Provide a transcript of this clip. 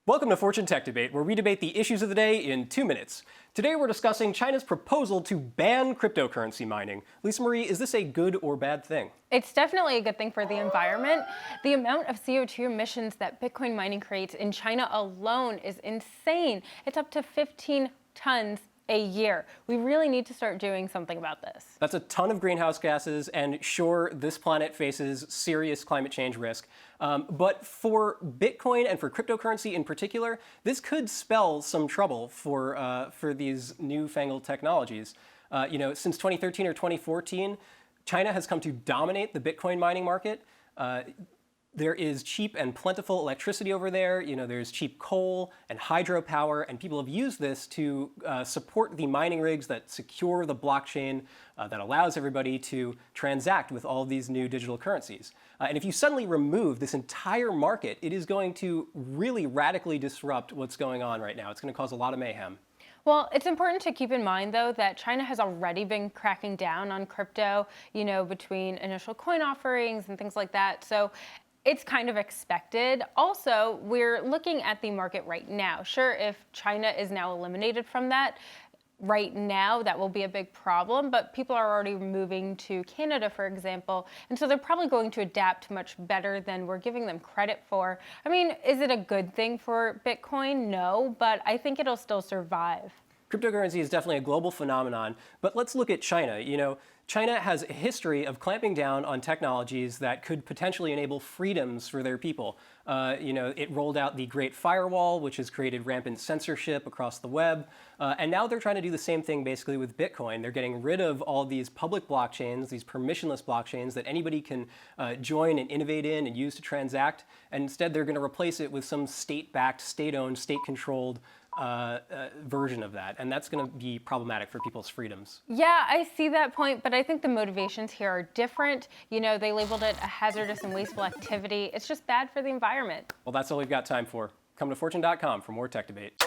Welcome to Fortune Tech Debate, where we debate the issues of the day in 2 minutes. Today we're discussing China's proposal to ban cryptocurrency mining. Lisa Marie, is this a good or bad thing? It's definitely a good thing for the environment. The amount of CO2 emissions that Bitcoin mining creates in China alone is insane. It's up to 15 tons a year. We really need to start doing something about this. That's a ton of greenhouse gases, and sure, this planet faces serious climate change risk. But for Bitcoin and for cryptocurrency in particular, this could spell some trouble for these newfangled technologies. Since 2013 or 2014, China has come to dominate the Bitcoin mining market. There is cheap and plentiful electricity over there. There's cheap coal and hydropower, and people have used this to support the mining rigs that secure the blockchain that allows everybody to transact with all of these new digital currencies. And if you suddenly remove this entire market, it is going to really radically disrupt what's going on right now. It's going to cause a lot of mayhem. Well, it's important to keep in mind, though, that China has already been cracking down on crypto, between initial coin offerings and things like that. So it's kind of expected. Also, we're looking at the market right now. Sure, if China is now eliminated from that, right now that will be a big problem, but people are already moving to Canada, for example, and so they're probably going to adapt much better than we're giving them credit for. I mean, is it a good thing for Bitcoin? No, but I think it'll still survive. Cryptocurrency is definitely a global phenomenon, but let's look at China. China has a history of clamping down on technologies that could potentially enable freedoms for their people. It rolled out the Great Firewall, which has created rampant censorship across the web. And now they're trying to do the same thing basically with Bitcoin. They're getting rid of all these public blockchains, these permissionless blockchains that anybody can join and innovate in and use to transact. And instead, they're going to replace it with some state-backed, state-owned, state-controlled version of that, and that's going to be problematic for people's freedoms. Yeah, I see that point, but I think the motivations here are different. They labeled it a hazardous and wasteful activity. It's just bad for the environment. Well, that's all we've got time for. Come to fortune.com for more tech debate.